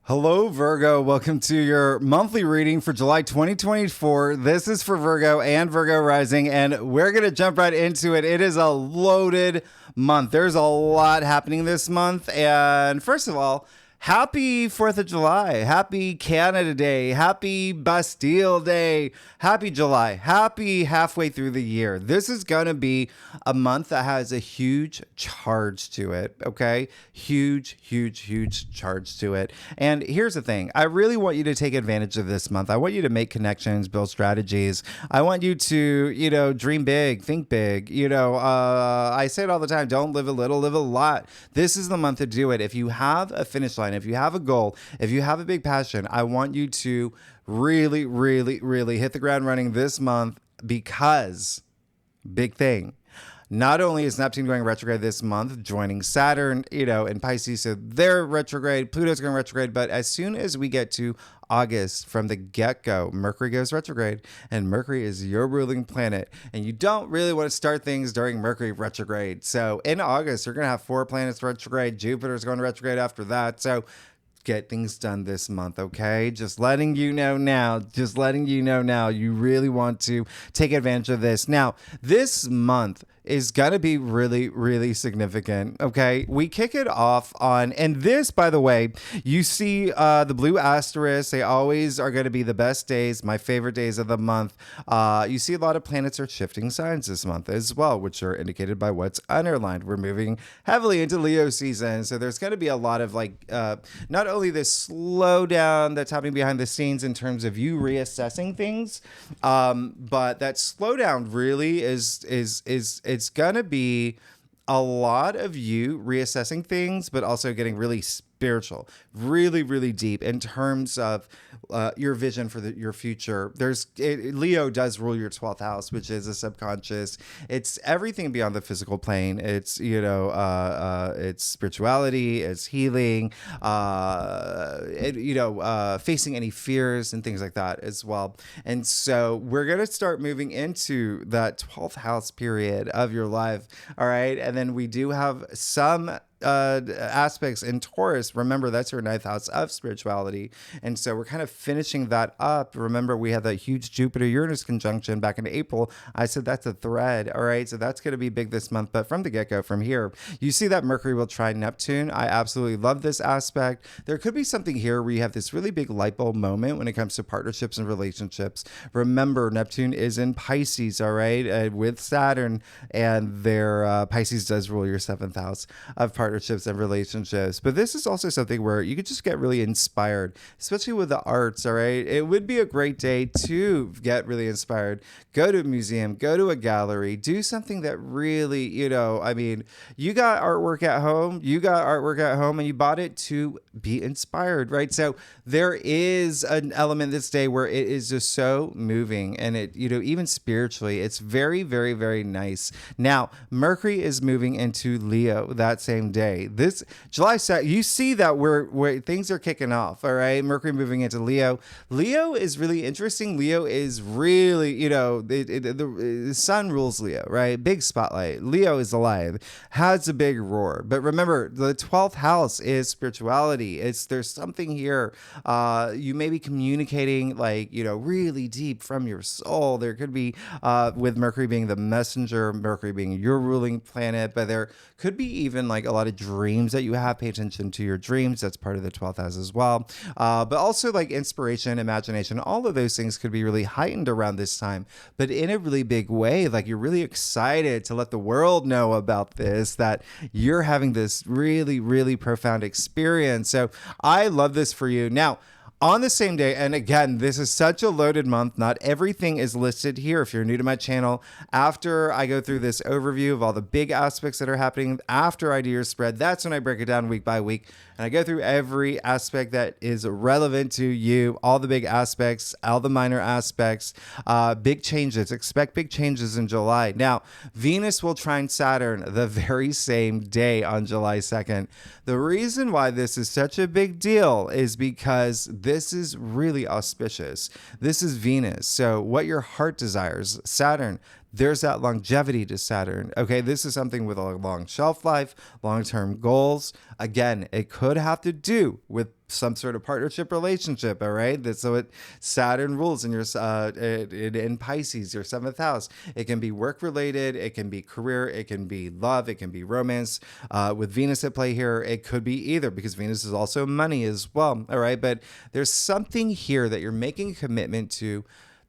Hello, Virgo. Welcome to your monthly reading for July 2024. This is for Virgo and Virgo rising, and we're going to jump right into it. It is a loaded month. There's a lot happening this month. And first of all, happy 4th of July. Happy Canada Day. Happy Bastille Day. Happy July. Happy halfway through the year. This is going to be a month that has a huge charge to it, okay? Huge charge to it. And here's the thing. I really want you to take advantage of this month. I want you to make connections, build strategies. I want you to, dream big, think big. I say it all the time. Don't live a little, live a lot. This is the month to do it. If you have a finish line, if you have a goal, if you have a big passion, I want you to really hit the ground running this month because big thing. Not only is Neptune going retrograde this month, joining Saturn, in Pisces, so they're retrograde, Pluto's going retrograde, but as soon as we get to August, from the get-go, Mercury goes retrograde, and Mercury is your ruling planet, and you don't really want to start things during Mercury retrograde. So in August, you're going to have 4 planets retrograde, Jupiter's going retrograde after that, so get things done this month, okay? Just letting you know now. You really want to take advantage of this. Now, this month is going to be really significant, okay? We kick it off on, and this, by the way, you see the blue asterisk. They always are going to be the best days, my favorite days of the month. You see a lot of planets are shifting signs this month as well, which are indicated by what's underlined. We're moving heavily into Leo season, so there's going to be a lot of not only this slowdown that's happening behind the scenes in terms of you reassessing things, but that slowdown really is it's gonna be a lot of you reassessing things, but also getting really spiritual, really deep in terms of your vision for your future. Leo does rule your 12th house, which is a subconscious. It's everything beyond the physical plane. It's it's spirituality, it's healing, facing any fears and things like that as well. And so we're gonna start moving into that 12th house period of your life. All right, and then we do have some aspects in Taurus. Remember, that's your 9th house of spirituality. And so we're kind of finishing that up. Remember, we had that huge Jupiter-Uranus conjunction back in April. I said that's a thread. All right. So that's going to be big this month. But from the get-go, from here, you see that Mercury will trine Neptune. I absolutely love this aspect. There could be something here where you have this really big light bulb moment when it comes to partnerships and relationships. Remember, Neptune is in Pisces, all right, with Saturn, and their Pisces does rule your 7th house of partnerships and relationships. But this is also something where you could just get really inspired, especially with the arts. All right, it would be a great day to get really inspired. Go to a museum, go to a gallery, do something that really, you got artwork at home, and you bought it to be inspired, right? So there is an element this day where it is just so moving, and it, even spiritually, it's very nice. Now, Mercury is moving into Leo that same day. This July 2nd, you see that where things are kicking off, all right? Mercury moving into Leo. Leo is really interesting. Leo is really, the sun rules Leo, right? Big spotlight. Leo is alive, has a big roar. But remember, the 12th house is spirituality. There's something here. You may be communicating really deep from your soul. There could be, with Mercury being the messenger, Mercury being your ruling planet, but there could be even a lot of dreams that you have. Pay attention to your dreams. That's part of the 12th house as well. But also inspiration, imagination, all of those things could be really heightened around this time, but in a really big way. You're really excited to let the world know about this, that you're having this really profound experience. So I love this for you. Now, on the same day, and again, this is such a loaded month. Not everything is listed here. If you're new to my channel, after I go through this overview of all the big aspects that are happening, after I do your spread, that's when I break it down week by week. And I go through every aspect that is relevant to you, all the big aspects, all the minor aspects, big changes. Expect big changes in July. Now, Venus will trine Saturn the very same day on July 2nd. The reason why this is such a big deal is because this is really auspicious. This is Venus. So what your heart desires, Saturn, there's that longevity to Saturn. Okay, this is something with a long shelf life, long-term goals. Again, it could have to do with some sort of partnership relationship. All right, that's what Saturn rules in your in Pisces, your 7th house. It can be work related, it can be career, it can be love, it can be romance. With Venus at play here, it could be either, because Venus is also money as well. All right, but there's something here that you're making a commitment to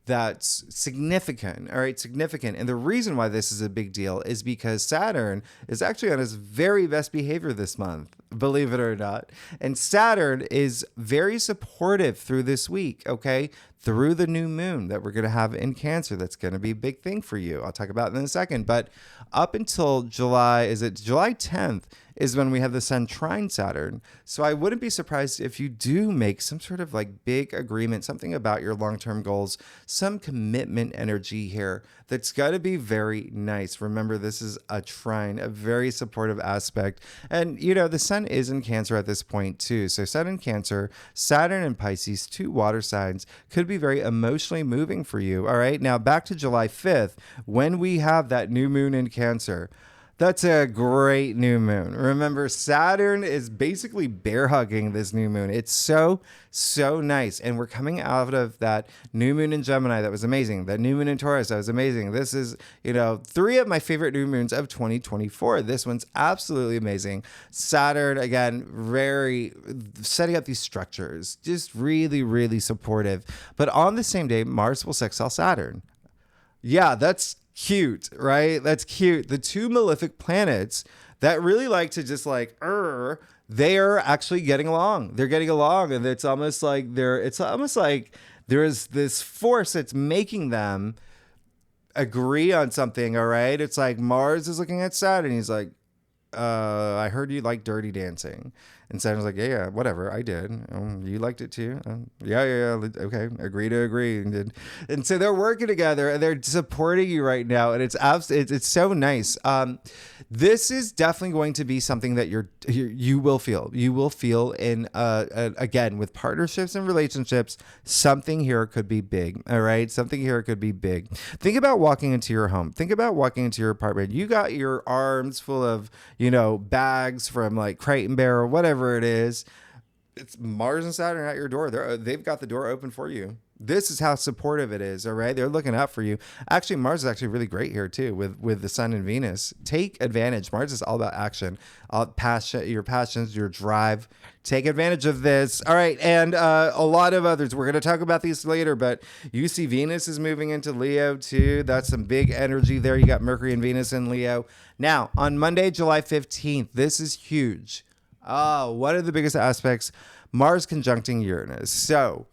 that's significant. All right, significant. And the reason why this is a big deal is because Saturn is actually on his very best behavior this month, believe it or not. And Saturn is very supportive through this week, okay? Through the new moon that we're going to have in Cancer. That's going to be a big thing for you. I'll talk about it in a second. But up until July 10th, is when we have the Sun trine Saturn. So I wouldn't be surprised if you do make some sort of like big agreement, something about your long-term goals, some commitment energy here that's got to be very nice. Remember, this is a trine, a very supportive aspect. And, you know, the Sun is in Cancer at this point too. So Sun in Cancer, Saturn in Pisces, 2 water signs, could be very emotionally moving for you. All right. Now back to July 5th, when we have that new moon in Cancer. That's a great new moon. Remember, Saturn is basically bear hugging this new moon. It's so nice. And we're coming out of that new moon in Gemini. That was amazing. That new moon in Taurus. That was amazing. This is, 3 of my favorite new moons of 2024. This one's absolutely amazing. Saturn, again, very setting up these structures, just really, really supportive. But on the same day, Mars will sextile Saturn. Yeah, that's cute, right? That's cute. The 2 malefic planets that really like to just they are actually getting along. They're getting along, and it's almost like there is this force that's making them agree on something. All right, it's like Mars is looking at Saturn. He's like, I heard you like Dirty Dancing. And Saturn's like, yeah, whatever, I did. You liked it too? Yeah, okay, agree to agree. And so they're working together, and they're supporting you right now, and it's so nice. This is definitely going to be something that you will feel. You will feel in, again, with partnerships and relationships, something here could be big, all right? Something here could be big. Think about walking into your home. Think about walking into your apartment. You got your arms full of, bags from like Crate and Barrel or whatever it is. It's Mars and Saturn at your door. They've got the door open for you. This is how supportive it is, all right? They're looking out for you. Actually, Mars is actually really great here, too, with the Sun and Venus. Take advantage. Mars is all about action, passion, your passions, your drive. Take advantage of this. All right, and a lot of others. We're going to talk about these later, but you see Venus is moving into Leo, too. That's some big energy there. You got Mercury and Venus in Leo. Now, on Monday, July 15th, this is huge. One of the biggest aspects, Mars conjuncting Uranus. So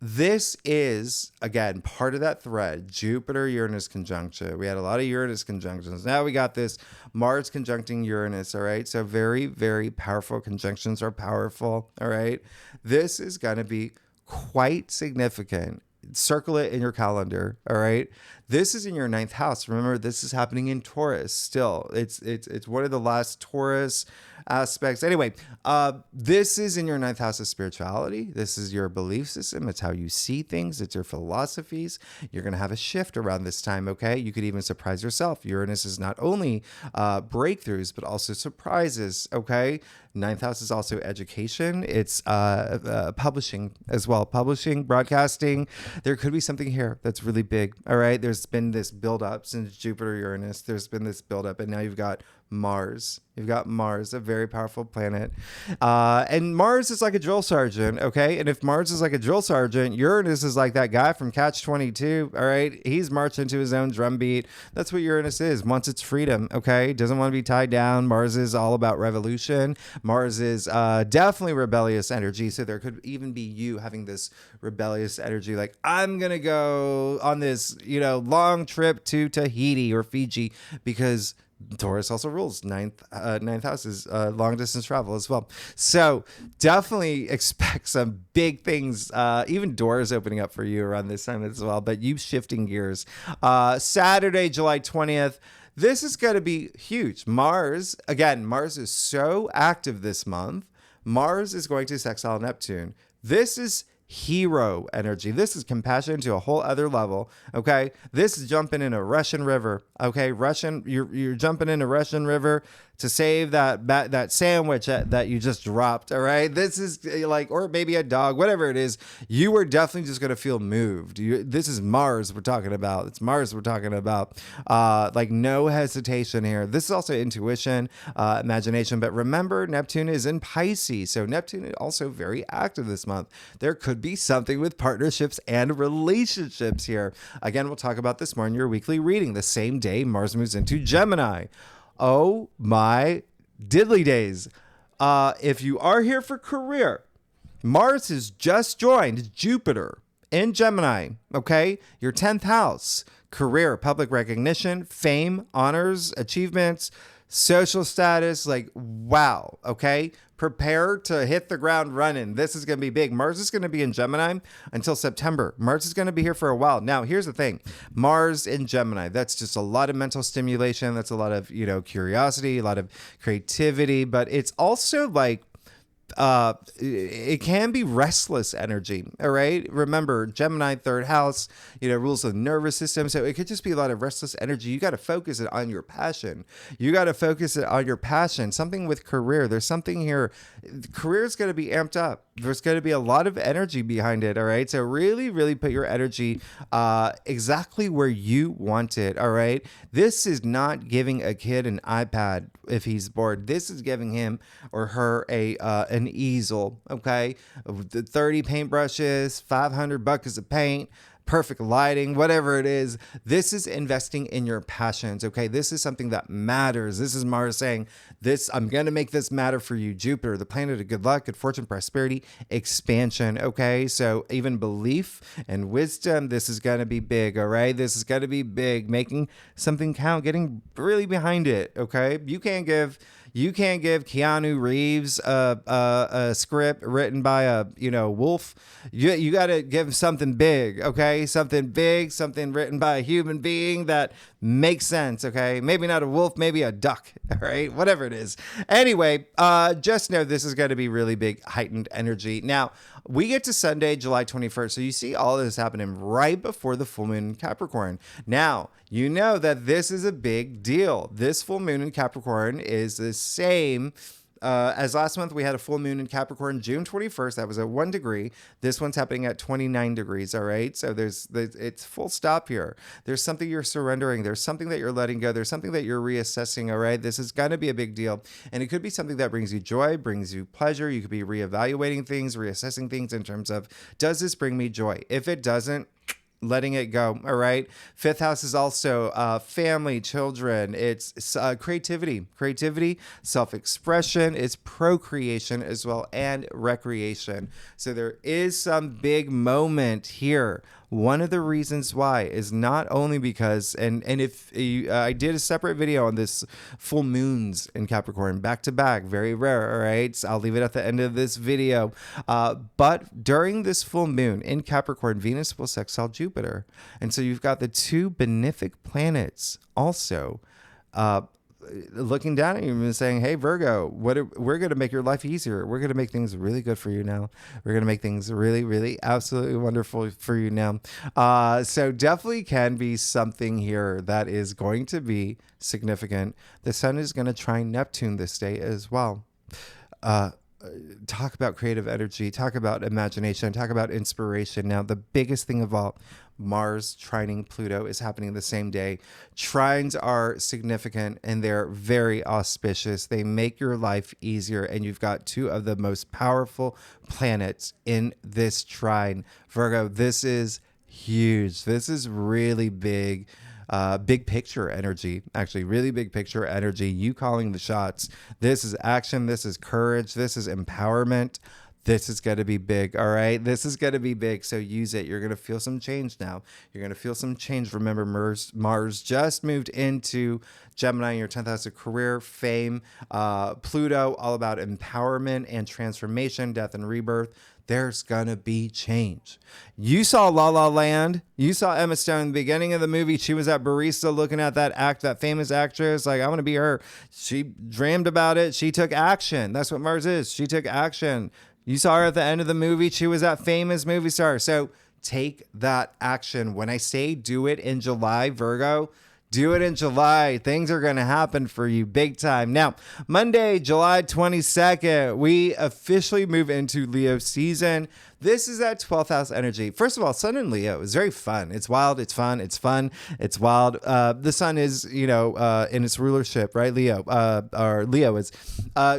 this is, again, part of that thread, Jupiter-Uranus conjunction. We had a lot of Uranus conjunctions. Now we got this Mars conjuncting Uranus, all right? So very, very powerful. Conjunctions are powerful, all right? This is going to be quite significant. Circle it in your calendar, all right? This is in your 9th house. Remember, this is happening in Taurus still. It's one of the last Taurus aspects. Anyway, this is in your 9th house of spirituality. This is your belief system. It's how you see things. It's your philosophies. You're going to have a shift around this time, okay? You could even surprise yourself. Uranus is not only breakthroughs, but also surprises, okay? 9th house is also education. It's publishing as well. Publishing, broadcasting. There could be something here that's really big, all right? There's been this buildup since Jupiter-Uranus. There's been this buildup, and now you've got Mars. You've got Mars, a very powerful planet. And Mars is like a drill sergeant, okay? And if Mars is like a drill sergeant, Uranus is like that guy from Catch-22, all right? He's marching to his own drum beat. That's what Uranus is, wants its freedom, okay? Doesn't want to be tied down. Mars is all about revolution. Mars is definitely rebellious energy, so there could even be you having this rebellious energy, like, I'm going to go on this, long trip to Tahiti or Fiji, because Taurus also rules. Ninth house is long distance travel as well. So definitely expect some big things, even doors opening up for you around this time as well, but you shifting gears. Saturday, July 20th. This is going to be huge. Mars is so active this month. Mars is going to sextile Neptune. This is hero energy. This is compassion to a whole other level. Okay. This is jumping in a Russian river. Okay. You're jumping in a Russian river to save that sandwich that you just dropped. All right. This is like, or maybe a dog, whatever it is. You are definitely just going to feel moved. This is Mars we're talking about. It's Mars we're talking about. Like no hesitation here. This is also intuition, imagination. But remember, Neptune is in Pisces. So Neptune is also very active this month. There could be something with partnerships and relationships here. Again, we'll talk about this more in your weekly reading. The same day Mars moves into Gemini. Oh my diddly days. If you are here for career, Mars has just joined Jupiter in Gemini. Okay. Your 10th house, career, public recognition, fame, honors, achievements, social status. Like, wow. Okay. Prepare to hit the ground running. This is going to be big. Mars is going to be in Gemini until September. Mars is going to be here for a while. Now, here's the thing. Mars in Gemini, that's just a lot of mental stimulation. That's a lot of, curiosity, a lot of creativity, but it's also like, it can be restless energy. All right. Remember, Gemini, third house, rules the nervous system. So it could just be a lot of restless energy. You got to focus it on your passion. Something with career. There's something here. Career is going to be amped up. There's going to be a lot of energy behind it. All right. So really, really put your energy exactly where you want it. All right. This is not giving a kid an iPad if he's bored. This is giving him or her an easel. Okay. 30 paintbrushes, 500 buckets of paint, perfect lighting, whatever it is. This is investing in your passions. Okay. This is something that matters. This is Mars saying this, I'm going to make this matter for you. Jupiter, the planet of good luck, good fortune, prosperity, expansion. Okay. So even belief and wisdom, this is going to be big. All right. This is going to be big, making something count, getting really behind it. Okay. You can't give Keanu Reeves a script written by a wolf. You got to give him something big, okay? Something big, something written by a human being that makes sense, okay? Maybe not a wolf, maybe a duck, all right? Whatever it is. Anyway, just know this is going to be really big, heightened energy. Now, we get to Sunday, July 21st. So you see all this happening right before the full moon in Capricorn. Now, you know that this is a big deal. This full moon in Capricorn is the same as last month. We had a full moon in Capricorn, June 21st. That was at 1 degree. This one's happening at 29 degrees. All right. So it's full stop here. There's something you're surrendering. There's something that you're letting go. There's something that you're reassessing. All right. This is going to be a big deal. And it could be something that brings you joy, brings you pleasure. You could be reevaluating things, reassessing things in terms of, does this bring me joy? If it doesn't, letting it go. All right. Fifth house is also family, children. It's creativity, self-expression. It's procreation as well, and recreation. So there is some big moment here. One of the reasons why is not only because, and if you, I did a separate video on this full moons in Capricorn, back to back, very rare. All right. So I'll leave it at the end of this video. But during this full moon in Capricorn, Venus will sextile Jupiter. And so you've got the two benefic planets also looking down at you and saying, hey, Virgo, we're going to make your life easier. We're going to make things really good for you now. We're going to make things really, really absolutely wonderful for you now. So definitely can be something here that is going to be significant. The sun is going to trine Neptune this day as well. Talk about creative energy, talk about imagination, talk about inspiration. Now, the biggest thing of all, Mars trining Pluto is happening the same day. Trines are significant and they're very auspicious. They make your life easier, and you've got two of the most powerful planets in this trine. Virgo, this is huge. This is really big. Big picture energy, actually really big picture energy. You calling the shots. This is action. This is courage. This is empowerment. This is going to be big. All right. This is going to be big. So use it. You're going to feel some change now. You're going to feel some change. Remember, Mars just moved into Gemini, your 10th house of career, fame, Pluto, all about empowerment and transformation, death and rebirth. There's gonna be change. You saw La La Land. You saw Emma Stone in the beginning of the movie. She was at barista looking at that famous actress. Like, I want to be her. She dreamed about it. She took action. That's what Mars is. She took action. You saw her at the end of the movie. She was that famous movie star. So take that action. When I say do it in July, Virgo, do it in July. Things are going to happen for you big time. Now, Monday, July 22nd, we officially move into Leo season. This is that 12th house energy. First of all, Sun in Leo is very fun. It's wild. It's fun. It's fun. It's wild. The Sun is, in its rulership, right? Leo, or Leo is.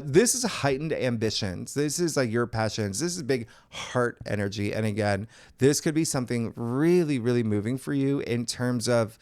This is heightened ambitions. This is like your passions. This is big heart energy. And again, this could be something really, really moving for you in terms of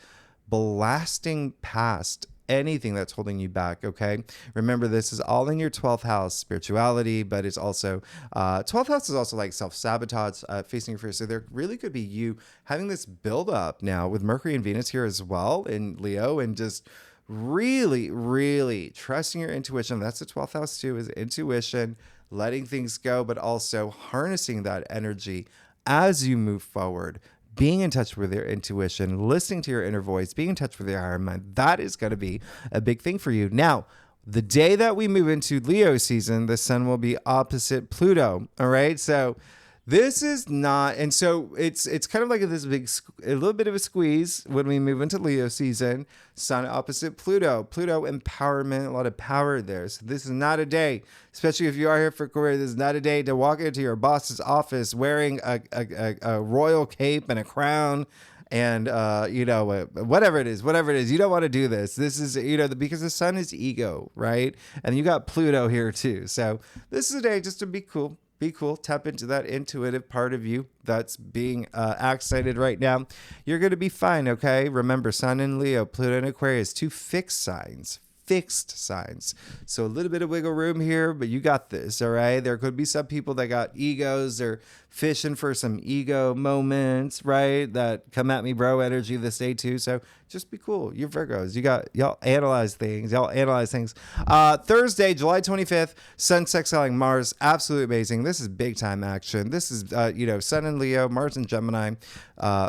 blasting past anything that's holding you back. Okay. Remember, this is all in your 12th house spirituality, but it's also 12th house is also like self-sabotage, facing your fears. So there really could be you having this build up now with Mercury and Venus here as well in Leo, and just really, really trusting your intuition. That's the 12th house too, is intuition, letting things go, but also harnessing that energy as you move forward. Being in touch with your intuition, listening to your inner voice, being in touch with your higher mind, that is going to be a big thing for you. Now, the day that we move into Leo season, the sun will be opposite Pluto. All right. So this is not, and so it's kind of like this a little bit of a squeeze when we move into Leo season. Sun opposite Pluto. Pluto empowerment, a lot of power there. So this is not a day, especially if you are here for career, this is not a day to walk into your boss's office wearing a royal cape and a crown and whatever it is, you don't want to do this. This is, because the sun is ego, right? And you got Pluto here too. So this is a day just to be cool. Be cool. Tap into that intuitive part of you that's being accented right now. You're going to be fine, okay? Remember, Sun in Leo, Pluto in Aquarius, two fixed signs. So a little bit of wiggle room here, but you got this, all right? There could be some people that got egos. They're fishing for some ego moments, right? That come at me, bro, energy this day too. So just be cool. You're Virgos. Y'all analyze things. Thursday, July 25th, Sun sextiling Mars. Absolutely amazing. This is big time action. This is, Sun in Leo, Mars in Gemini.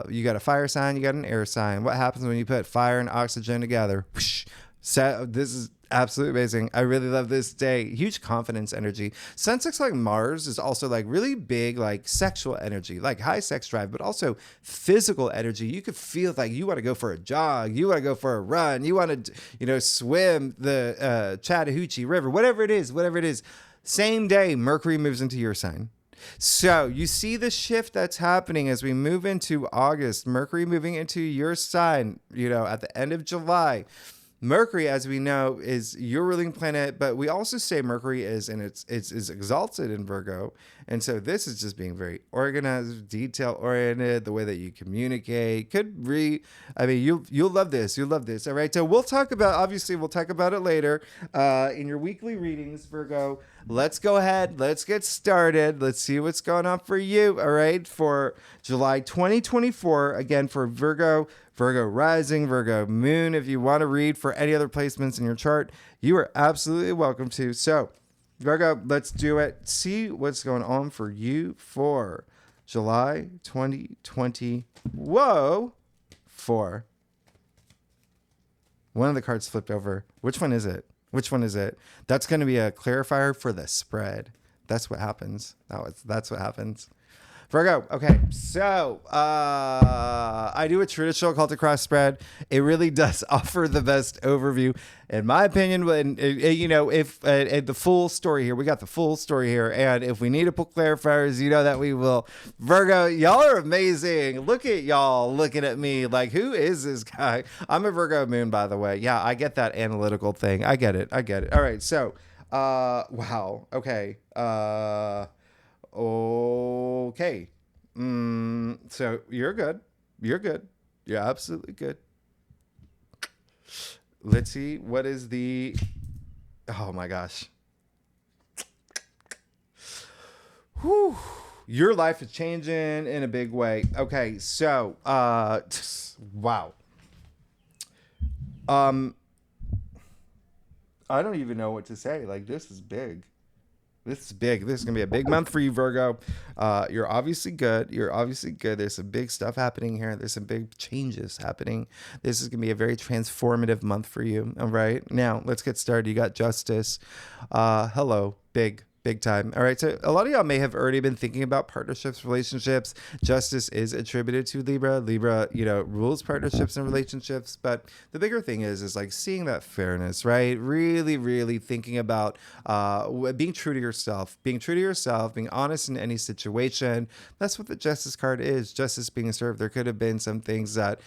You got a fire sign, you got an air sign. What happens when you put fire and oxygen together? Whoosh. So this is absolutely amazing. I really love this day. Huge confidence energy. Sun sextiling Mars is also like really big, like sexual energy, like high sex drive, but also physical energy. You could feel like you want to go for a jog, you want to go for a run, you want to, swim the Chattahoochee River, whatever it is. Same day, Mercury moves into your sign. So you see the shift that's happening as we move into August. Mercury moving into your sign, at the end of July. Mercury, as we know, is your ruling planet, but we also say Mercury is exalted in Virgo. And so this is just being very organized, detail-oriented, the way that you communicate. You'll love this. You'll love this. All right. So we'll talk about it later in your weekly readings, Virgo. Let's go ahead. Let's get started. Let's see what's going on for you. All right. For July 2024, again, for Virgo rising, Virgo moon. If you want to read for any other placements in your chart, you are absolutely welcome to. So Virgo, let's do it. See what's going on for you for July 2020. Whoa. One of the cards flipped over. Which one is it? That's going to be a clarifier for the spread. That's what happens. That's what happens. Virgo. Okay. So, I do a traditional cult across spread. It really does offer the best overview, in my opinion. When, if the full story here, we got the full story here. And if we need to put clarifiers, that we will. Virgo, y'all are amazing. Look at y'all looking at me like, who is this guy? I'm a Virgo moon, by the way. Yeah, I get that analytical thing. I get it. All right. So, wow. Okay. Okay. So you're good. You're absolutely good. Let's see. What is the... Oh my gosh. Whew. Your life is changing in a big way. Okay. So, wow. I don't even know what to say. Like, this is big. This is big. This is going to be a big month for you, Virgo. You're obviously good. There's some big stuff happening here. There's some big changes happening. This is going to be a very transformative month for you. All right. Now, let's get started. You got Justice. Hello. Big Big time. All right. So a lot of y'all may have already been thinking about partnerships, relationships. Justice is attributed to Libra. Libra, rules partnerships and relationships. But the bigger thing is like seeing that fairness, right? Really, really thinking about being true to yourself, being honest in any situation. That's what the Justice card is. Justice being served. There could have been some things that,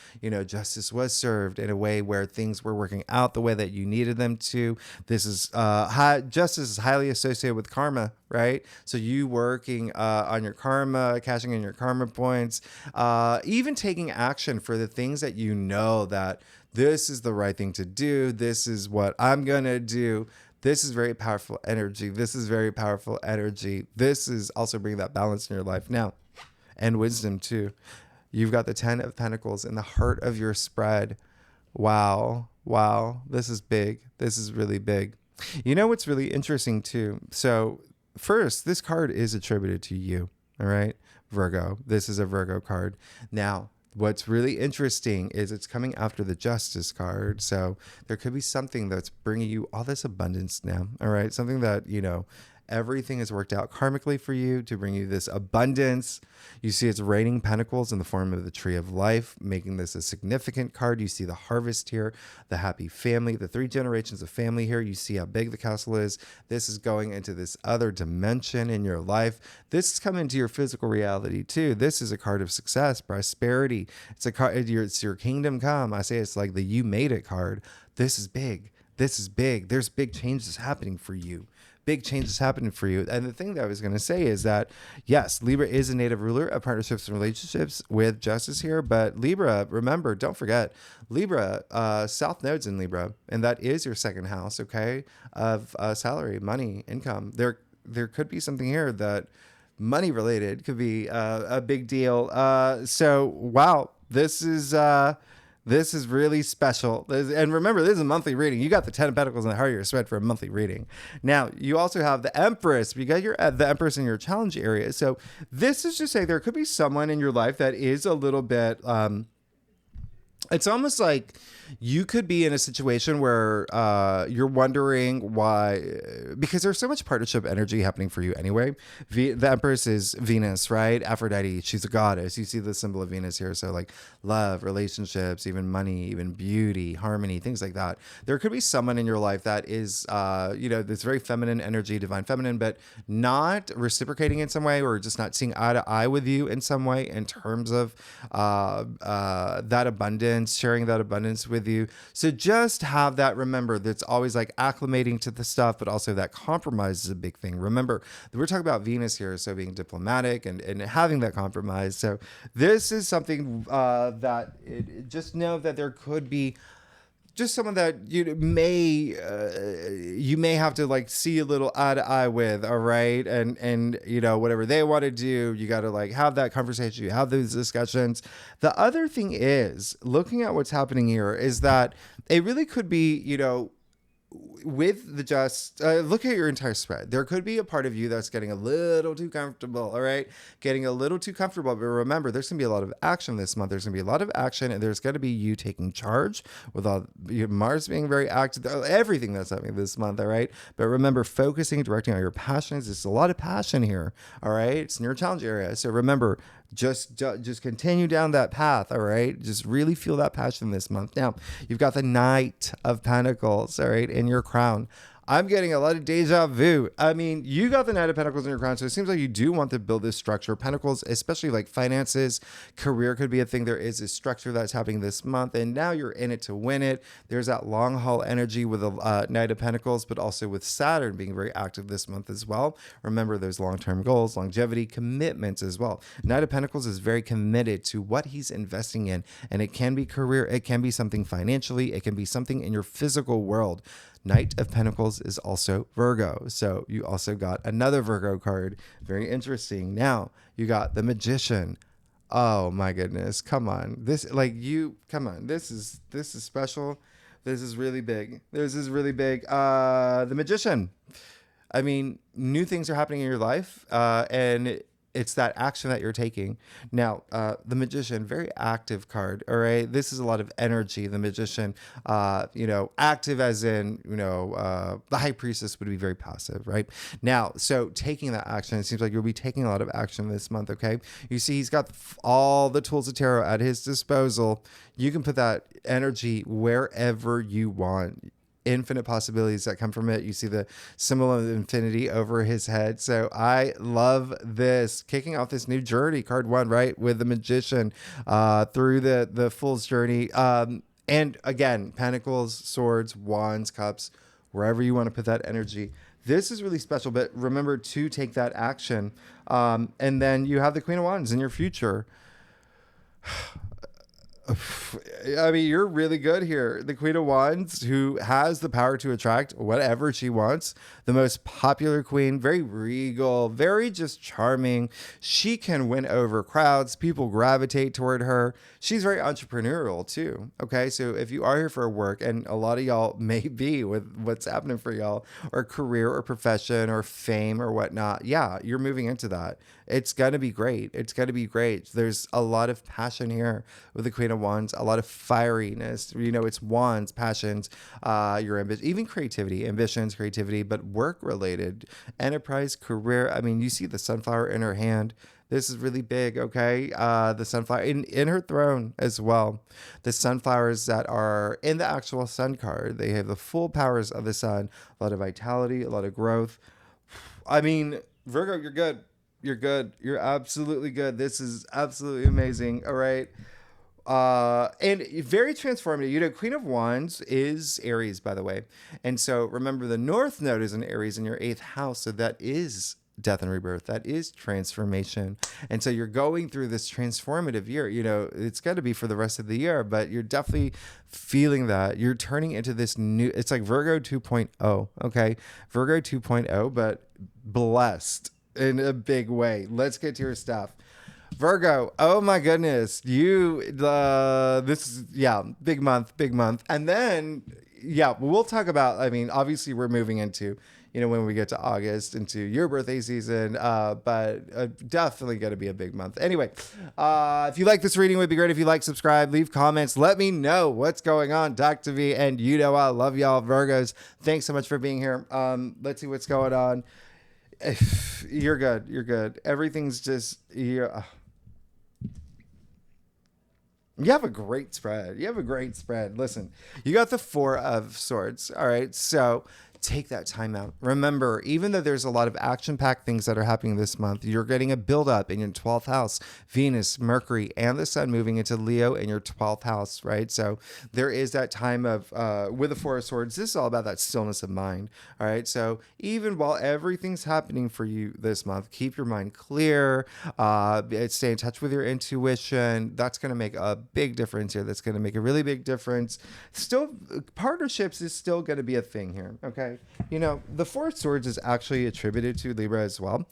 justice was served in a way where things were working out the way that you needed them to. This is justice is highly associated with karma, right? So you working on your karma, cashing in your karma points, even taking action for the things that that this is the right thing to do. This is what I'm going to do. This is very powerful energy. This is also bringing that balance in your life now, and wisdom too. You've got the 10 of Pentacles in the heart of your spread. Wow. This is big. This is really big. What's really interesting too? So first, this card is attributed to you. All right, Virgo. This is a Virgo card. Now, what's really interesting is it's coming after the Justice card. So there could be something that's bringing you all this abundance now. All right, something that, everything has worked out karmically for you to bring you this abundance. You see it's raining pentacles in the form of the tree of life, making this a significant card. You see the harvest here, the happy family, the 3 generations of family here. You see how big the castle is. This is going into this other dimension in your life. This is coming into your physical reality too. This is a card of success, prosperity. It's a card, it's your kingdom come. I say it's like the you made it card. This is big. There's big changes happening for you. And the thing that I was going to say is that, yes, Libra is a native ruler of partnerships and relationships with Justice here. But Libra, remember, don't forget, Libra, South Node's in Libra. And that is your second house, okay, of salary, money, income. There could be something here that money related could be a big deal. So, wow, this is really special. And remember, this is a monthly reading. You got the 10 of Pentacles in the heart of your spread for a monthly reading. Now, you also have the Empress. You got the Empress in your challenge area. So this is just saying there could be someone in your life that is a little bit... it's almost like you could be in a situation where you're wondering why, because there's so much partnership energy happening for you anyway. The Empress is Venus, right? Aphrodite, she's a goddess. You see the symbol of Venus here. So like love, relationships, even money, even beauty, harmony, things like that. There could be someone in your life that is, this very feminine energy, divine feminine, but not reciprocating in some way or just not seeing eye to eye with you in some way in terms of that abundance, sharing that abundance with you. So just have that, remember, that's always like acclimating to the stuff, but also that compromise is a big thing. Remember, we're talking about Venus here, so being diplomatic and having that compromise. So this is something just know that there could be just someone that you may have to like see a little eye to eye with, all right, and whatever they want to do, you got to like have that conversation, you have those discussions. The other thing is looking at what's happening here is that it really could be, with the look at your entire spread. There could be a part of you that's getting a little too comfortable, all right? Getting a little too comfortable. But remember, there's going to be a lot of action this month. There's going to be a lot of action, and there's going to be you taking charge with all Mars being very active, everything that's happening this month, all right? But remember, focusing, directing on your passions. There's a lot of passion here, all right? It's in your challenge area. So remember, just continue down that path, all right? Just really feel that passion this month. Now, you've got the Knight of Pentacles, all right, in your crown. I'm getting a lot of deja vu. I mean, you got the Knight of Pentacles in your crown, so it seems like you do want to build this structure. Pentacles, especially like finances, career could be a thing. There is a structure that's happening this month, and now you're in it to win it. There's that long haul energy with the Knight of Pentacles, but also with Saturn being very active this month as well. Remember, there's long-term goals, longevity, commitments as well. Knight of Pentacles is very committed to what he's investing in, and it can be career, it can be something financially, it can be something in your physical world. Knight of Pentacles is also Virgo. So you also got another Virgo card. Very interesting. Now you got the Magician. Oh my goodness. Come on. This is special. This is really big. The Magician. I mean, new things are happening in your life. And it's that action that you're taking. Now, the Magician, very active card. All right. This is a lot of energy. The Magician, active as in, the High Priestess would be very passive, right? Now, so taking that action, it seems like you'll be taking a lot of action this month. Okay. You see, he's got all the tools of tarot at his disposal. You can put that energy wherever you want. Infinite possibilities that come from it. You see the symbol of infinity over his head. So I love this. Kicking off this new journey, card 1, right? With the Magician through the Fool's journey. And again, Pentacles, Swords, Wands, Cups, wherever you want to put that energy. This is really special, but remember to take that action. And then you have the Queen of Wands in your future. I mean, you're really good here. The Queen of Wands, who has the power to attract whatever she wants. The most popular queen, very regal, very just charming. She can win over crowds. People gravitate toward her. She's very entrepreneurial too. Okay, so if you are here for work, and a lot of y'all may be with what's happening for y'all, or career or profession or fame or whatnot, yeah, you're moving into that. It's going to be great. It's going to be great. There's a lot of passion here with the Queen of Wands, a lot of fieriness. It's wands, passions, your ambition, even creativity, ambitions, creativity, but work related, enterprise, career. I mean, you see the sunflower in her hand. This is really big, okay? The sunflower in her throne as well. The sunflowers that are in the actual sun card, they have the full powers of the sun, a lot of vitality, a lot of growth. I mean, Virgo, you're good. You're good. You're absolutely good. This is absolutely amazing. All right. And very transformative. Queen of Wands is Aries, by the way. And so remember, the North Node is in Aries in your 8th house. So that is death and rebirth. That is transformation. And so you're going through this transformative year. It's got to be for the rest of the year, but you're definitely feeling that. You're turning into this new, it's like Virgo 2.0. Okay. Virgo 2.0, but blessed in a big way. Let's get to your stuff. Virgo, oh my goodness, this is, big month. And then, we'll talk about, obviously we're moving into, when we get to August, into your birthday season, but definitely going to be a big month. Anyway, if you like this reading, it would be great if you like, subscribe, leave comments, let me know what's going on. Talk to me, and I love y'all, Virgos. Thanks so much for being here. Let's see what's going on. You're good. Everything's just, you have a great spread. Listen, you got the 4 of Swords. All right. So take that time out. Remember, even though there's a lot of action-packed things that are happening this month, you're getting a build-up in your 12th house. Venus, Mercury, and the Sun moving into Leo in your 12th house, right? So there is that time of, with the 4 of Swords, this is all about that stillness of mind, all right? So even while everything's happening for you this month, keep your mind clear, stay in touch with your intuition. That's going to make a big difference here. That's going to make a really big difference. Still, partnerships is still going to be a thing here, okay? The 4 of Swords is actually attributed to Libra as well.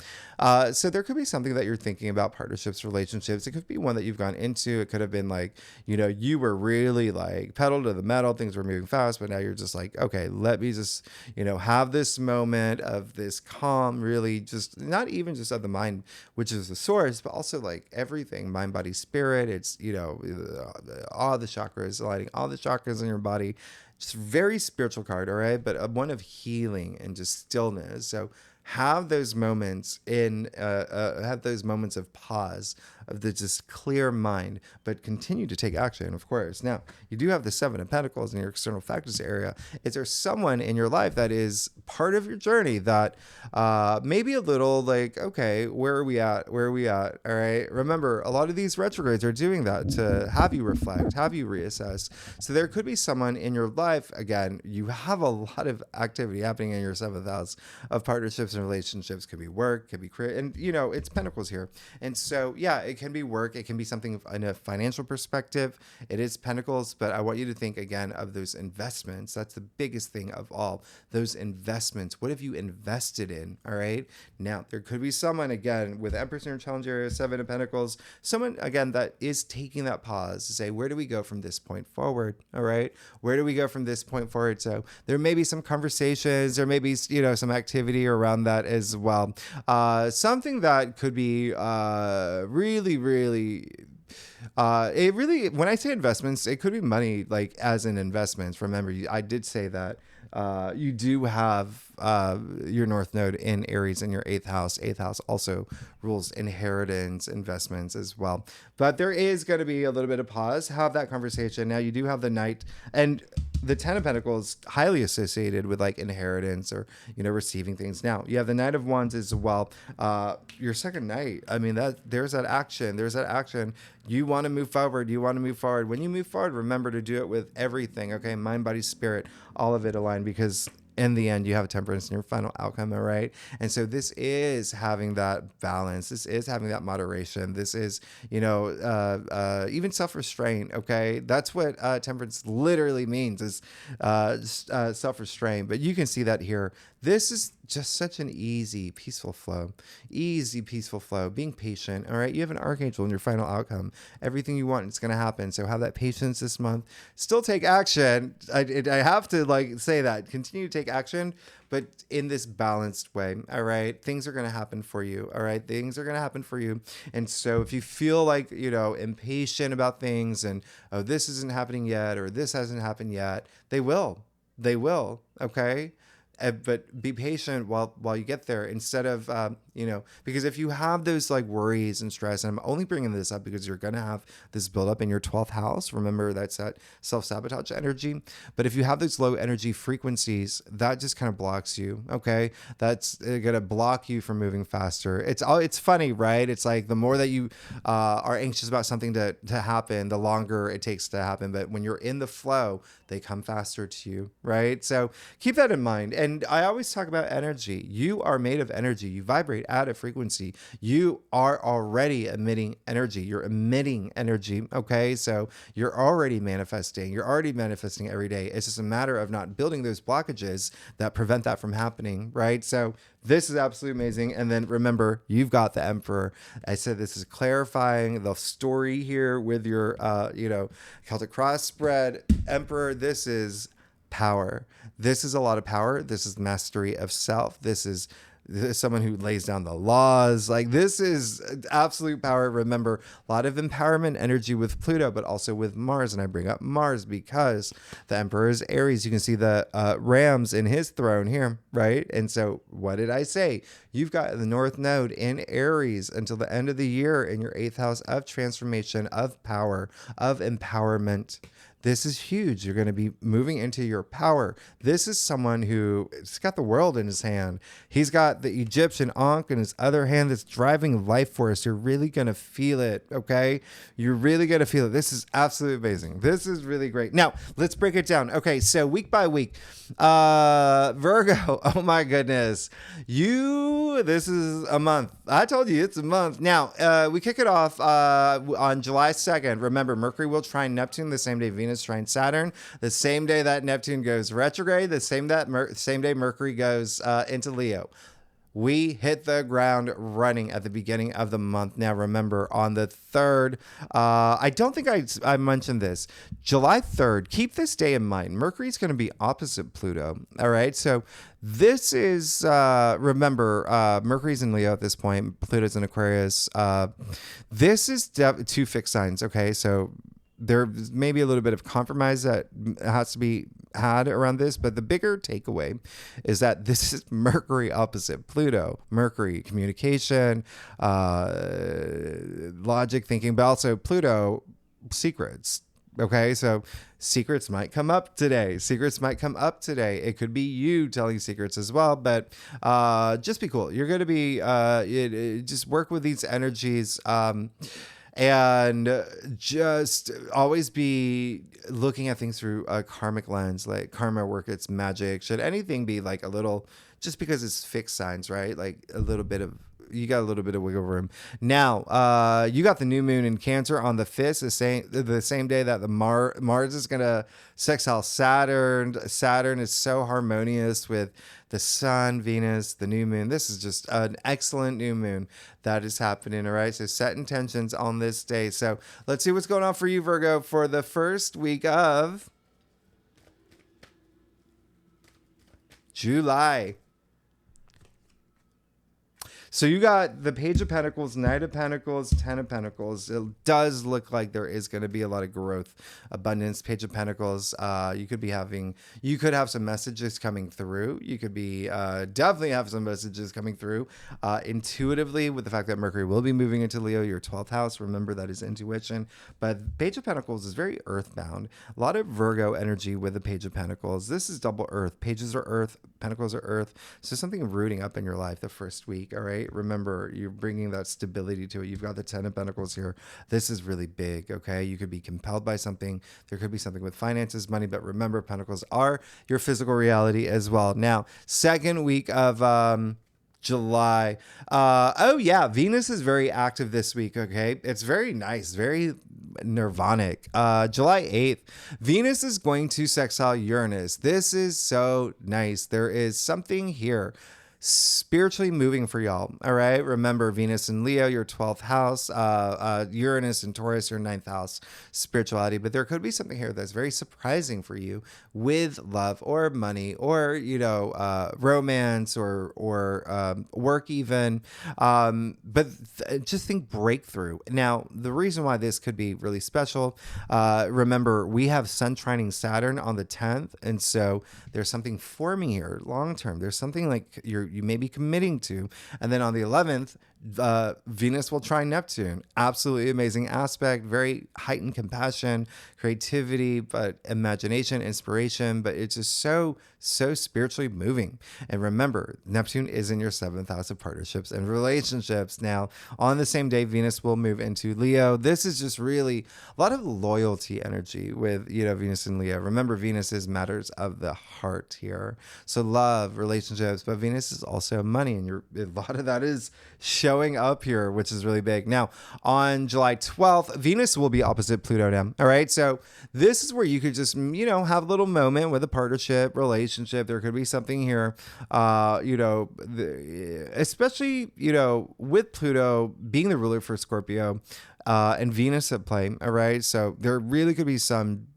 So there could be something that you're thinking about, partnerships, relationships. It could be one that you've gone into. It could have been like, you were really like pedal to the metal. Things were moving fast, but now you're just like, okay, let me just, have this moment of this calm, really just not even just of the mind, which is the source, but also like everything, mind, body, spirit. It's, all the chakras, aligning all the chakras in your body. Just very spiritual card, all right? But one of healing and just stillness. So have those moments have those moments of pause, of the just clear mind, but continue to take action, of course. Now, you do have the 7 of Pentacles in your external factors area. Is there someone in your life that is part of your journey that maybe a little like, okay, where are we at? All right. Remember, a lot of these retrogrades are doing that to have you reflect, have you reassess. So there could be someone in your life, again, you have a lot of activity happening in your 7th house of partnerships and relationships. Could be work, could be career, and it's Pentacles here. And so, it can be work. It can be something in a financial perspective. It is Pentacles, but I want you to think again of those investments. That's the biggest thing of all. Those investments. What have you invested in? All right. Now, there could be someone, again, with Empress in your challenge area, 7 of Pentacles, someone, again, that is taking that pause to say, where do we go from this point forward? All right. Where do we go from this point forward? So there may be some conversations, there may be, some activity around on that as well. Something that could be really, really it really, when I say investments, it could be money, like as in investments. Remember, I did say that you do have your North Node in Aries in your eighth house. Eighth house also rules inheritance, investments as well. But there is going to be a little bit of pause. Have that conversation. Now you do have the Knight and the Ten of Pentacles, highly associated with like inheritance or, you know, receiving things. Now you have the Knight of Wands as well. Your second Knight. I mean, there's that action. There's that action. You want to move forward. You want to move forward. When you move forward, remember to do it with everything. Okay, mind, body, spirit, all of it aligned, because in the end, you have temperance in your final outcome, all right? And so this is having that balance. This is having that moderation. This is, you know, even self-restraint, okay? That's what temperance literally means, is self-restraint. But you can see that here. This is just such an easy, peaceful flow. Easy, peaceful flow. Being patient, all right? You have an archangel in your final outcome. Everything you want is going to happen. So have that patience this month. Still take action. I have to like say that. Continue to take action, but in this balanced way, all right? Things are going to happen for you, all right? Things are going to happen for you. And so if you feel like, you know, impatient about things and, oh, this isn't happening yet, or this hasn't happened yet, they will. They will, okay? But be patient while you get there, instead of, you know, because if you have those like worries and stress, and I'm only bringing this up because you're going to have this buildup in your 12th house. Remember, that's that self-sabotage energy. But if you have those low energy frequencies, that just kind of blocks you. Okay. That's going to block you from moving faster. It's funny, right? It's like the more that you are anxious about something to happen, the longer it takes to happen. But when you're in the flow, they come faster to you, right? So keep that in mind. And I always talk about energy. You are made of energy. You vibrate at a frequency. You are already emitting energy. You're emitting energy, okay? So you're already manifesting. You're already manifesting every day. It's just a matter of not building those blockages that prevent that from happening, right? So this is absolutely amazing. And then remember, you've got the Emperor. I said this is clarifying the story here with your, you know, Celtic cross spread. Emperor, this is power. This is a lot of power. This is mastery of self. This is someone who lays down the laws. Like, this is absolute power. Remember, a lot of empowerment energy with Pluto, but also with Mars. And I bring up Mars because the Emperor is Aries. You can see the rams in his throne here, right? And so what did I say? You've got the North Node in Aries until the end of the year in your 8th house of transformation, of power, of empowerment. This is huge. You're going to be moving into your power. This is someone who's got the world in his hand. He's got the Egyptian Ankh in his other hand that's driving life force. You're really going to feel it, okay? You're really going to feel it. This is absolutely amazing. This is really great. Now, let's break it down. Okay, so week by week. Virgo, oh my goodness. This is a month. I told you it's a month. Now, we kick it off on July 2nd. Remember, Mercury will trine Neptune the same day Venus trine Saturn, the same day that Neptune goes retrograde, the same day Mercury goes into Leo. We hit the ground running at the beginning of the month. Now, remember, on the 3rd, I don't think I mentioned this. July 3rd, keep this day in mind. Mercury's going to be opposite Pluto. All right. So this is, remember, Mercury's in Leo at this point. Pluto's in Aquarius. This is two fixed signs. Okay. So there may be a little bit of compromise that has to be had around this, but the bigger takeaway is that this is Mercury opposite Pluto. Mercury, communication, logic, thinking, but also Pluto, secrets. Okay, so secrets might come up today. It could be you telling secrets as well, but just be cool. You're going to be, just work with these energies. And just always be looking at things through a karmic lens, like karma work, it's magic. Should anything be like a little, just because it's fixed signs, right? Like you got a little bit of wiggle room. Now, you got the new moon in Cancer on the 5th, the same day that the Mars is going to sextile Saturn. Saturn is so harmonious with the sun, Venus, the new moon. This is just an excellent new moon that is happening, all right? So set intentions on this day. So let's see what's going on for you, Virgo, for the first week of July. So you got the Page of Pentacles, Knight of Pentacles, Ten of Pentacles. It does look like there is going to be a lot of growth, abundance. Page of Pentacles. You could have some messages coming through. You could be definitely have some messages coming through intuitively with the fact that Mercury will be moving into Leo, your 12th house. Remember, that is intuition. But Page of Pentacles is very earthbound. A lot of Virgo energy with the Page of Pentacles. This is double earth. Pages are earth. Pentacles are earth. So something rooting up in your life the first week. All right. Remember, you're bringing that stability to it. You've got the Ten of Pentacles here. This is really big. Okay. You could be compelled by something. There could be something with finances, money, but remember, Pentacles are your physical reality as well. Now, second week of July. Oh yeah, Venus is very active this week. Okay, it's very nice, very nirvanic. July 8th, Venus is going to sextile Uranus. This is so nice. There is something here spiritually moving for y'all. All right. Remember, Venus and Leo, your 12th house, Uranus and Taurus, your 9th house, spirituality. But there could be something here that's very surprising for you with love or money or, romance or work even. Just think breakthrough. Now, the reason why this could be really special, remember, we have Sun trining Saturn on the 10th. And so there's something forming here long term. There's something like you may be committing to. And then on the 11th, Venus will trine Neptune. Absolutely amazing aspect, very heightened compassion, creativity, but imagination, inspiration, but it's just so spiritually moving. And remember, Neptune is in your 7th house of partnerships and relationships. Now, on the same day, Venus will move into Leo. This is just really a lot of loyalty energy with, Venus and Leo. Remember, Venus is matters of the heart here. So love, relationships, but Venus is also money. And a lot of that is showing up here, which is really big. Now, on July 12th, Venus will be opposite Pluto now. All right. So this is where you could just, have a little moment with a partnership, relationship. There could be something here, especially, with Pluto being the ruler for Scorpio, and Venus at play. All right. So there really could be some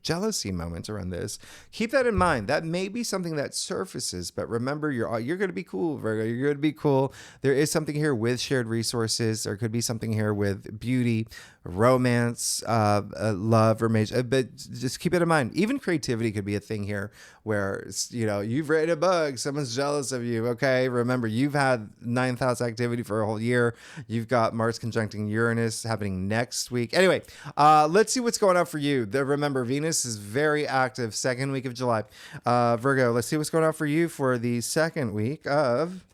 jealousy moments around this. Keep that in mind. That may be something that surfaces, but remember, you're going to be cool, Virgo. You're going to be cool. There is something here with shared resources. There could be something here with beauty, romance, love, or major. But just keep it in mind. Even creativity could be a thing here where, you've written a book. Someone's jealous of you. Okay. Remember, you've had 9th house activity for a whole year. You've got Mars conjuncting Uranus happening next week. Anyway, let's see what's going on for you. Remember, Venus is very active second week of July. Virgo, let's see what's going on for you for the second week of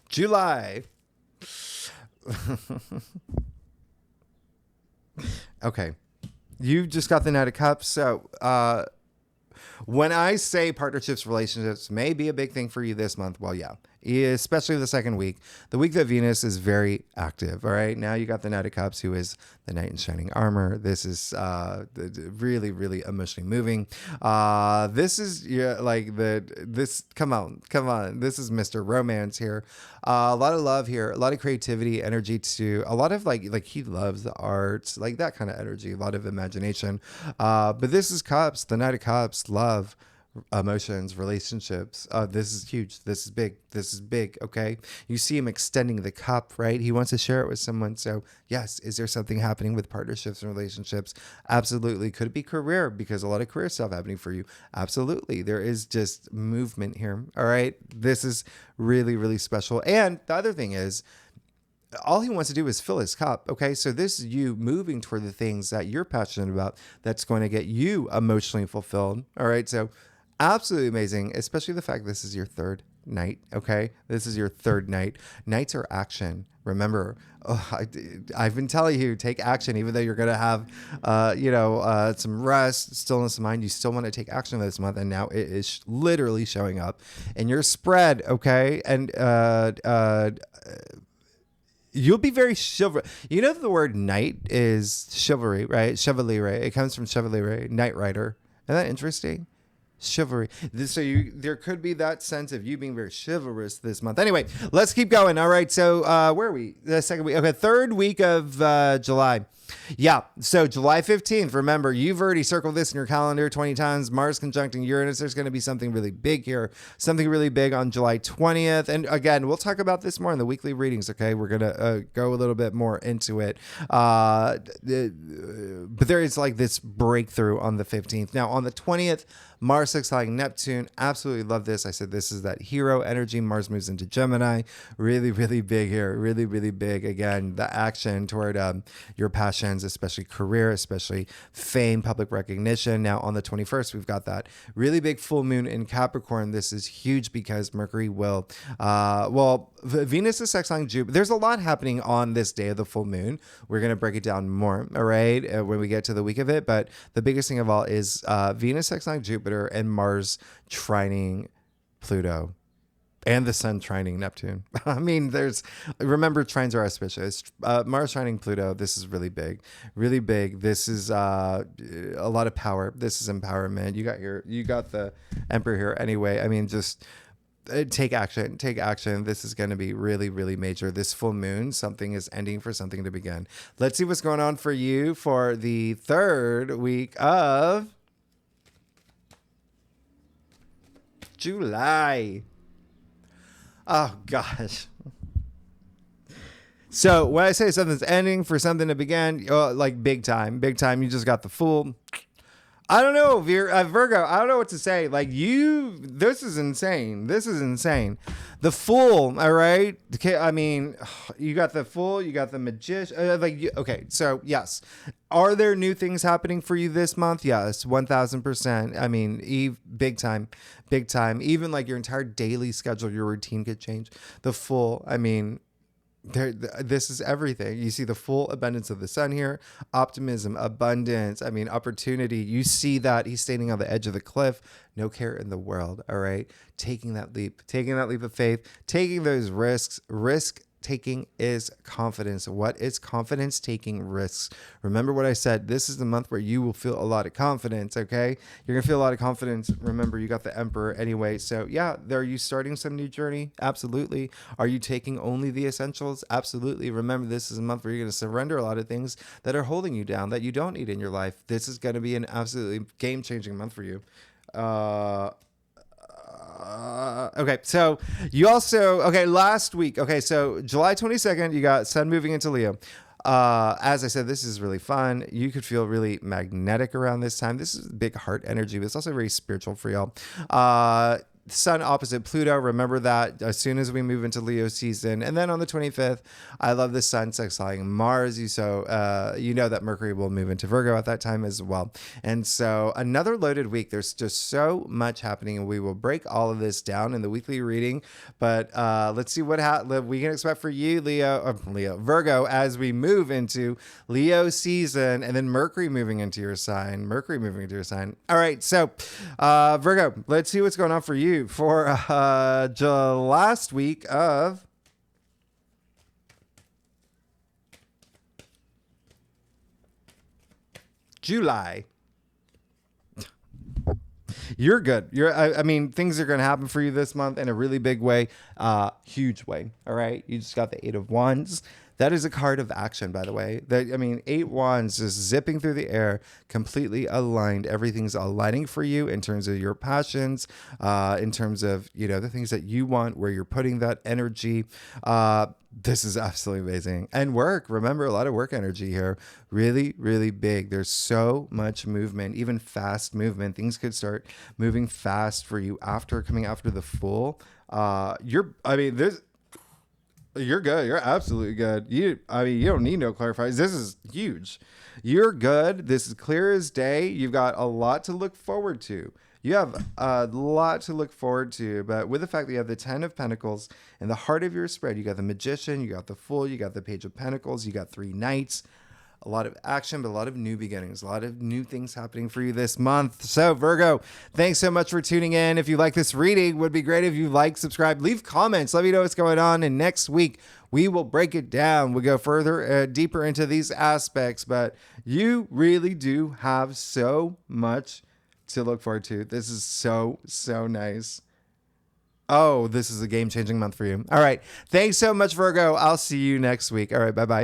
July. Okay. You just got the Knight of Cups. So, when I say partnerships, relationships may be a big thing for you this month, well, yeah, especially the second week, the week that Venus is very active. All right. Now you got the Knight of Cups, who is the knight in shining armor. This is really, really emotionally moving. This is come on. This is Mr. Romance here. A lot of love here, a lot of creativity, energy to a lot of like he loves the arts, like that kind of energy, a lot of imagination. But this is Cups, the Knight of Cups, love, emotions, relationships. This is huge. This is big. This is big. Okay. You see him extending the cup, right? He wants to share it with someone. So yes, is there something happening with partnerships and relationships? Absolutely. Could it be career? Because a lot of career stuff happening for you. Absolutely. There is just movement here. All right. This is really, really special. And the other thing is, all he wants to do is fill his cup. Okay. So this is you moving toward the things that you're passionate about. That's going to get you emotionally fulfilled. All right. So absolutely amazing, especially the fact this is your third night. Okay. This is your third night. Nights are action. Remember, I've been telling you, take action, even though you're going to have, some rest, stillness of mind. You still want to take action this month. And now it is literally showing up in your spread. Okay. And, you'll be very chivalry. You know, the word knight is chivalry, right? Chevalier. It comes from chevalier, knight rider. Isn't that interesting? Chivalry. So there could be that sense of you being very chivalrous this month. Anyway, let's keep going. All right. So where are we? The second week. Okay. Third week of July. Yeah. So July 15th, remember, you've already circled this in your calendar 20 times. Mars conjuncting Uranus. There's going to be something really big here, something really big on July 20th. And again, we'll talk about this more in the weekly readings. Okay. We're going to go a little bit more into it. But there is like this breakthrough on the 15th. Now, on the 20th, Mars sextiling Neptune. Absolutely love this. I said this is that hero energy. Mars moves into Gemini. Really, really big here. Really, really big. Again, the action toward your passions, especially career, especially fame, public recognition. Now, on the 21st, we've got that really big full moon in Capricorn. This is huge because Mercury will, Venus is sextiling Jupiter. There's a lot happening on this day of the full moon. We're going to break it down more, all right, when we get to the week of it. But the biggest thing of all is Venus sextiling Jupiter and Mars trining Pluto. And the sun trining Neptune. I mean, remember, trines are auspicious. Mars trining Pluto. This is really big, really big. This is a lot of power. This is empowerment. You got the Emperor here anyway. I mean, just take action. Take action. This is going to be really, really major. This full moon, something is ending for something to begin. Let's see what's going on for you for the third week of July. Oh, gosh. So when I say something's ending for something to begin, like big time, you just got the Fool. I don't know, Virgo, I don't know what to say. Like this is insane. This is insane. The Fool, all right? I mean, you got the Fool, you got the Magician. Okay, so yes. Are there new things happening for you this month? Yes, 1000%. I mean, big time. Even like your entire daily schedule, your routine could change. The Fool, I mean, this is everything. You see the full abundance of the sun here, optimism, abundance, I mean, opportunity. You see that he's standing on the edge of the cliff, no care in the world. All right. Taking that leap of faith, taking those risks. Risk taking is confidence. What is confidence? Taking risks. Remember what I said. This is the month where you will feel a lot of confidence. Okay. You're going to feel a lot of confidence. Remember, you got the Emperor anyway. So yeah, are you starting some new journey? Absolutely. Are you taking only the essentials? Absolutely. Remember, this is a month where you're going to surrender a lot of things that are holding you down, that you don't need in your life. This is going to be an absolutely game-changing month for you. Okay, so last week. Okay, so July 22nd, you got Sun moving into Leo. As I said, this is really fun. You could feel really magnetic around this time. This is big heart energy, but it's also very spiritual for y'all. Sun opposite Pluto. Remember that as soon as we move into Leo season. And then on the 25th, I love the Sun sextiling Mars. You know that Mercury will move into Virgo at that time as well. And so another loaded week. There's just so much happening, and we will break all of this down in the weekly reading. But let's see what we can expect for you, Virgo, as we move into Leo season, and then Mercury moving into your sign. All right, so Virgo, let's see what's going on for you for the last week of July. You're good. I mean, things are going to happen for you this month in a really big way, huge way. All right. You just got the 8 of Wands. That is a card of action, by the way. 8 wands just zipping through the air, completely aligned. Everything's aligning for you in terms of your passions, in terms of, the things that you want, where you're putting that energy. This is absolutely amazing. And work, remember, a lot of work energy here. Really, really big. There's so much movement, even fast movement. Things could start moving fast for you coming after the Full. You're good. You're absolutely good. You don't need no clarifiers. This is huge. You're good. This is clear as day. You've got a lot to look forward to. You have a lot to look forward to, but with the fact that you have the 10 of Pentacles in the heart of your spread, you got the Magician, you got the Fool, you got the Page of Pentacles, you got 3 Knights. A lot of action, but a lot of new beginnings, a lot of new things happening for you this month. So Virgo, thanks so much for tuning in. If you like this reading, would be great if you subscribe, leave comments, let me know what's going on. And next week we will break it down. We'll go further, deeper into these aspects, but you really do have so much to look forward to. This is so, so nice. Oh, this is a game-changing month for you. All right. Thanks so much, Virgo. I'll see you next week. All right. Bye-bye.